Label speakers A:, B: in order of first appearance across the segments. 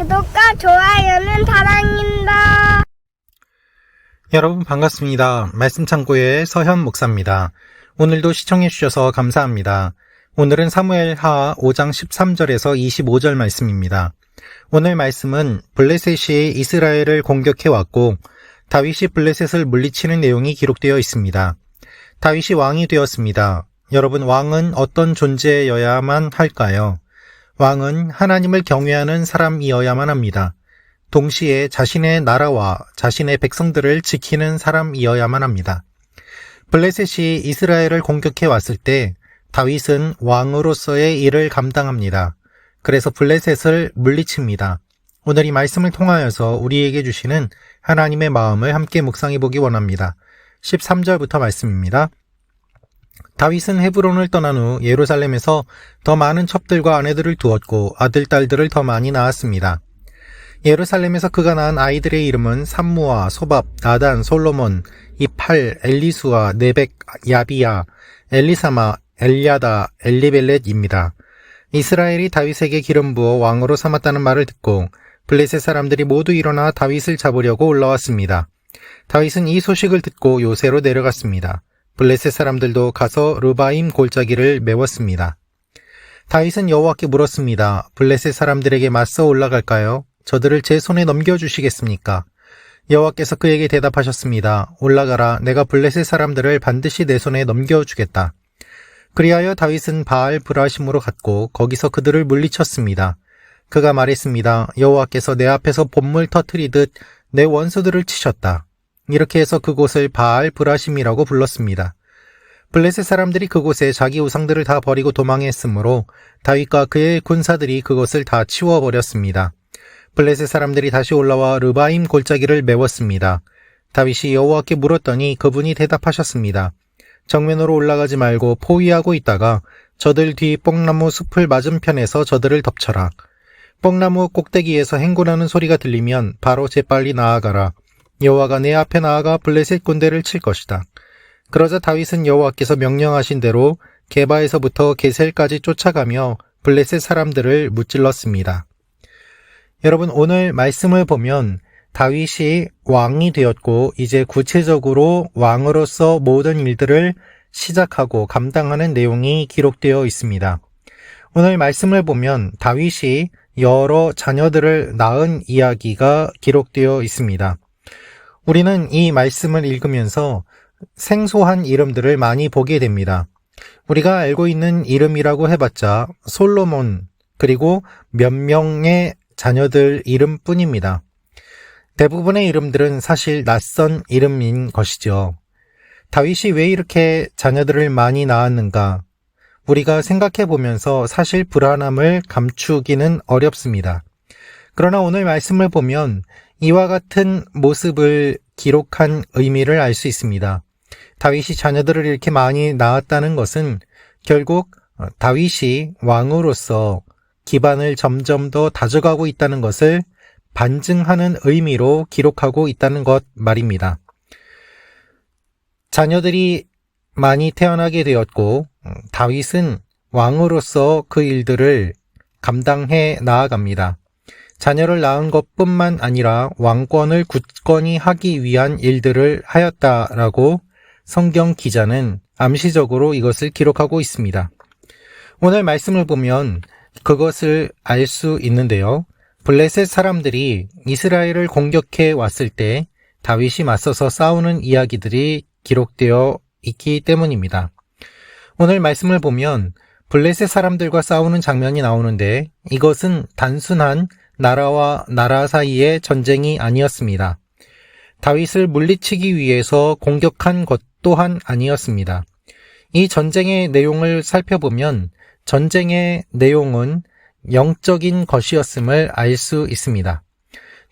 A: 구독과 좋아요는 사랑입니다.
B: 여러분 반갑습니다. 말씀창고의 서현 목사입니다. 오늘도 시청해 주셔서 감사합니다. 오늘은 사무엘하 5장 13절에서 25절 말씀입니다. 오늘 말씀은 블레셋이 이스라엘을 공격해 왔고 다윗이 블레셋을 물리치는 내용이 기록되어 있습니다. 다윗이 왕이 되었습니다. 여러분, 왕은 어떤 존재여야만 할까요? 왕은 하나님을 경외하는 사람이어야만 합니다. 동시에 자신의 나라와 자신의 백성들을 지키는 사람이어야만 합니다. 블레셋이 이스라엘을 공격해 왔을 때 다윗은 왕으로서의 일을 감당합니다. 그래서 블레셋을 물리칩니다. 오늘 이 말씀을 통하여서 우리에게 주시는 하나님의 마음을 함께 묵상해 보기 원합니다. 13절부터 말씀입니다. 다윗은 헤브론을 떠난 후 예루살렘에서 더 많은 첩들과 아내들을 두었고 아들, 딸들을 더 많이 낳았습니다. 예루살렘에서 그가 낳은 아이들의 이름은 삼무아, 소밥, 나단, 솔로몬, 이팔, 엘리수아, 네벡, 야비야, 엘리사마, 엘야다, 엘리벨렛입니다. 이스라엘이 다윗에게 기름 부어 왕으로 삼았다는 말을 듣고 블레셋 사람들이 모두 일어나 다윗을 잡으려고 올라왔습니다. 다윗은 이 소식을 듣고 요새로 내려갔습니다. 블레셋 사람들도 가서 르바임 골짜기를 메웠습니다. 다윗은 여호와께 물었습니다. 블레셋 사람들에게 맞서 올라갈까요? 저들을 제 손에 넘겨주시겠습니까? 여호와께서 그에게 대답하셨습니다. 올라가라. 내가 블레셋 사람들을 반드시 내 손에 넘겨주겠다. 그리하여 다윗은 바알 브라심으로 갔고 거기서 그들을 물리쳤습니다. 그가 말했습니다. 여호와께서 내 앞에서 봇물 터뜨리듯 내 원수들을 치셨다. 이렇게 해서 그곳을 바알 브라심이라고 불렀습니다. 블레셋 사람들이 그곳에 자기 우상들을 다 버리고 도망했으므로 다윗과 그의 군사들이 그것을 다 치워버렸습니다. 블레셋 사람들이 다시 올라와 르바임 골짜기를 메웠습니다. 다윗이 여호와께 물었더니 그분이 대답하셨습니다. 정면으로 올라가지 말고 포위하고 있다가 저들 뒤 뽕나무 숲을 맞은편에서 저들을 덮쳐라. 뽕나무 꼭대기에서 행군하는 소리가 들리면 바로 재빨리 나아가라. 여호와가 내 앞에 나아가 블레셋 군대를 칠 것이다. 그러자 다윗은 여호와께서 명령하신 대로 게바에서부터 게셀까지 쫓아가며 블레셋 사람들을 무찔렀습니다. 여러분, 오늘 말씀을 보면 다윗이 왕이 되었고 이제 구체적으로 왕으로서 모든 일들을 시작하고 감당하는 내용이 기록되어 있습니다. 오늘 말씀을 보면 다윗이 여러 자녀들을 낳은 이야기가 기록되어 있습니다. 우리는 이 말씀을 읽으면서 생소한 이름들을 많이 보게 됩니다. 우리가 알고 있는 이름이라고 해봤자 솔로몬 그리고 몇 명의 자녀들 이름뿐입니다. 대부분의 이름들은 사실 낯선 이름인 것이죠. 다윗이 왜 이렇게 자녀들을 많이 낳았는가? 우리가 생각해 보면서 사실 불안함을 감추기는 어렵습니다. 그러나 오늘 말씀을 보면 이와 같은 모습을 기록한 의미를 알 수 있습니다. 다윗이 자녀들을 이렇게 많이 낳았다는 것은 결국 다윗이 왕으로서 기반을 점점 더 다져가고 있다는 것을 반증하는 의미로 기록하고 있다는 것 말입니다. 자녀들이 많이 태어나게 되었고 다윗은 왕으로서 그 일들을 감당해 나아갑니다. 자녀를 낳은 것뿐만 아니라 왕권을 굳건히 하기 위한 일들을 하였다라고 성경 기자는 암시적으로 이것을 기록하고 있습니다. 오늘 말씀을 보면 그것을 알 수 있는데요. 블레셋 사람들이 이스라엘을 공격해 왔을 때 다윗이 맞서서 싸우는 이야기들이 기록되어 있기 때문입니다. 오늘 말씀을 보면 블레셋 사람들과 싸우는 장면이 나오는데 이것은 단순한 나라와 나라 사이의 전쟁이 아니었습니다. 다윗을 물리치기 위해서 공격한 것 또한 아니었습니다. 이 전쟁의 내용을 살펴보면 전쟁의 내용은 영적인 것이었음을 알 수 있습니다.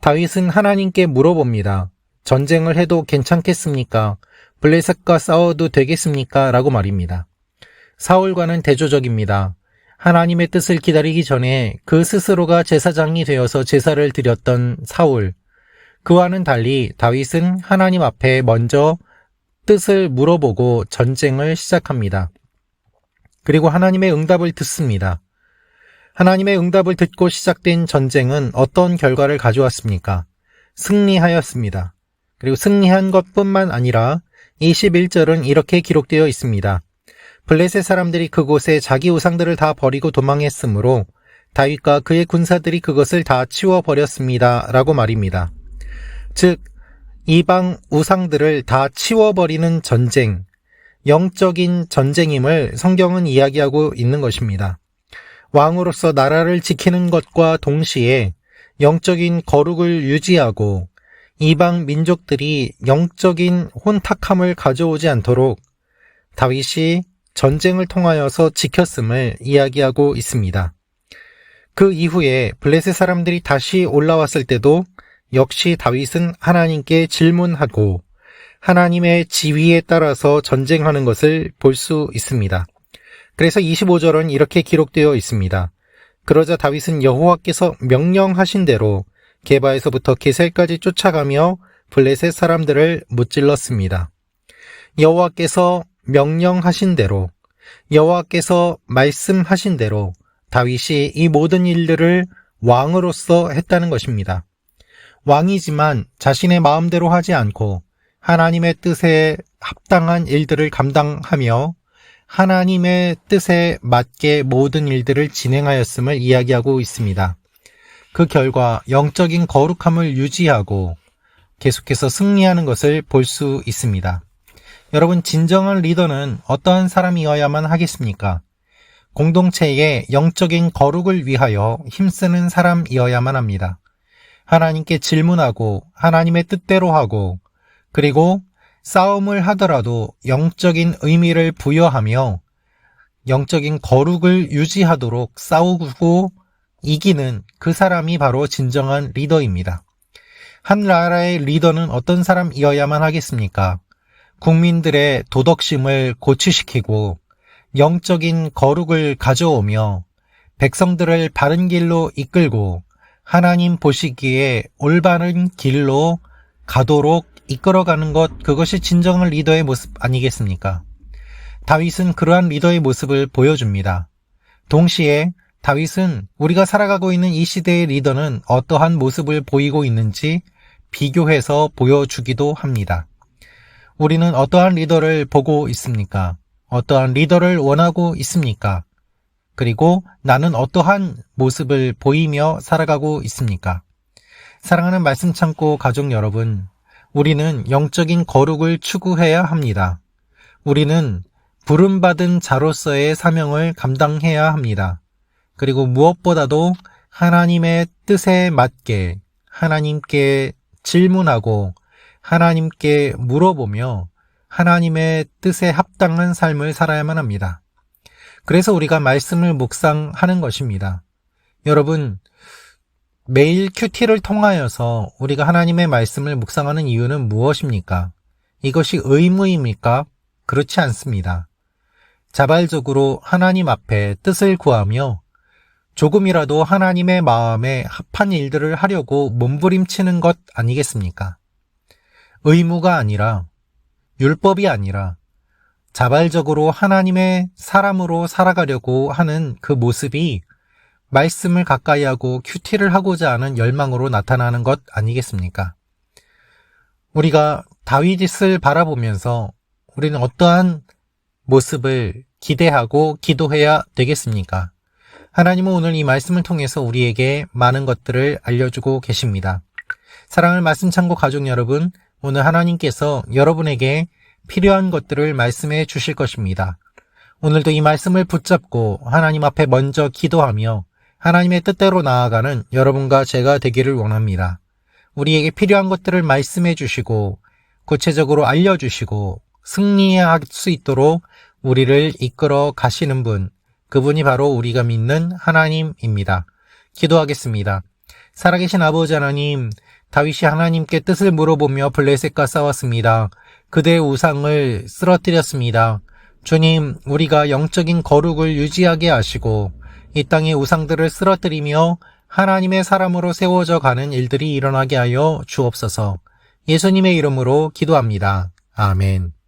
B: 다윗은 하나님께 물어봅니다. 전쟁을 해도 괜찮겠습니까? 블레셋과 싸워도 되겠습니까? 라고 말입니다. 사울과는 대조적입니다. 하나님의 뜻을 기다리기 전에 그 스스로가 제사장이 되어서 제사를 드렸던 사울, 그와는 달리 다윗은 하나님 앞에 먼저 뜻을 물어보고 전쟁을 시작합니다. 그리고 하나님의 응답을 듣습니다. 하나님의 응답을 듣고 시작된 전쟁은 어떤 결과를 가져왔습니까? 승리하였습니다. 그리고 승리한 것뿐만 아니라 21절은 이렇게 기록되어 있습니다. 블레셋 사람들이 그곳에 자기 우상들을 다 버리고 도망했으므로 다윗과 그의 군사들이 그것을 다 치워버렸습니다. 라고 말입니다. 즉, 이방 우상들을 다 치워버리는 전쟁, 영적인 전쟁임을 성경은 이야기하고 있는 것입니다. 왕으로서 나라를 지키는 것과 동시에 영적인 거룩을 유지하고 이방 민족들이 영적인 혼탁함을 가져오지 않도록 다윗이 전쟁을 통하여서 지켰음을 이야기하고 있습니다. 그 이후에 블레셋 사람들이 다시 올라왔을 때도 역시 다윗은 하나님께 질문하고 하나님의 지휘에 따라서 전쟁하는 것을 볼 수 있습니다. 그래서 25절은 이렇게 기록되어 있습니다. 그러자 다윗은 여호와께서 명령하신 대로 게바에서부터 게셀까지 쫓아가며 블레셋 사람들을 무찔렀습니다. 여호와께서 명령하신 대로, 여호와께서 말씀하신 대로 다윗이 이 모든 일들을 왕으로서 했다는 것입니다. 왕이지만 자신의 마음대로 하지 않고 하나님의 뜻에 합당한 일들을 감당하며 하나님의 뜻에 맞게 모든 일들을 진행하였음을 이야기하고 있습니다. 그 결과 영적인 거룩함을 유지하고 계속해서 승리하는 것을 볼 수 있습니다. 여러분, 진정한 리더는 어떠한 사람이어야만 하겠습니까? 공동체의 영적인 거룩을 위하여 힘쓰는 사람이어야만 합니다. 하나님께 질문하고 하나님의 뜻대로 하고 그리고 싸움을 하더라도 영적인 의미를 부여하며 영적인 거룩을 유지하도록 싸우고 이기는 그 사람이 바로 진정한 리더입니다. 한 나라의 리더는 어떤 사람이어야만 하겠습니까? 국민들의 도덕심을 고취시키고 영적인 거룩을 가져오며 백성들을 바른 길로 이끌고 하나님 보시기에 올바른 길로 가도록 이끌어가는 것, 그것이 진정한 리더의 모습 아니겠습니까? 다윗은 그러한 리더의 모습을 보여줍니다. 동시에 다윗은 우리가 살아가고 있는 이 시대의 리더는 어떠한 모습을 보이고 있는지 비교해서 보여주기도 합니다. 우리는 어떠한 리더를 보고 있습니까? 어떠한 리더를 원하고 있습니까? 그리고 나는 어떠한 모습을 보이며 살아가고 있습니까? 사랑하는 말씀 창고 가족 여러분, 우리는 영적인 거룩을 추구해야 합니다. 우리는 부름받은 자로서의 사명을 감당해야 합니다. 그리고 무엇보다도 하나님의 뜻에 맞게 하나님께 질문하고 하나님께 물어보며 하나님의 뜻에 합당한 삶을 살아야만 합니다. 그래서 우리가 말씀을 묵상하는 것입니다. 여러분, 매일 큐티를 통하여서 우리가 하나님의 말씀을 묵상하는 이유는 무엇입니까? 이것이 의무입니까? 그렇지 않습니다. 자발적으로 하나님 앞에 뜻을 구하며 조금이라도 하나님의 마음에 합한 일들을 하려고 몸부림치는 것 아니겠습니까? 의무가 아니라, 율법이 아니라 자발적으로 하나님의 사람으로 살아가려고 하는 그 모습이 말씀을 가까이 하고 큐티를 하고자 하는 열망으로 나타나는 것 아니겠습니까? 우리가 다윗을 바라보면서 우리는 어떠한 모습을 기대하고 기도해야 되겠습니까? 하나님은 오늘 이 말씀을 통해서 우리에게 많은 것들을 알려주고 계십니다. 사랑하는 말씀 창고 가족 여러분, 오늘 하나님께서 여러분에게 필요한 것들을 말씀해 주실 것입니다. 오늘도 이 말씀을 붙잡고 하나님 앞에 먼저 기도하며 하나님의 뜻대로 나아가는 여러분과 제가 되기를 원합니다. 우리에게 필요한 것들을 말씀해 주시고 구체적으로 알려주시고 승리할 수 있도록 우리를 이끌어 가시는 분, 그분이 바로 우리가 믿는 하나님입니다. 기도하겠습니다. 살아계신 아버지 하나님, 다윗이 하나님께 뜻을 물어보며 블레셋과 싸웠습니다. 그대의 우상을 쓰러뜨렸습니다. 주님, 우리가 영적인 거룩을 유지하게 하시고 이 땅의 우상들을 쓰러뜨리며 하나님의 사람으로 세워져 가는 일들이 일어나게 하여 주옵소서. 예수님의 이름으로 기도합니다. 아멘.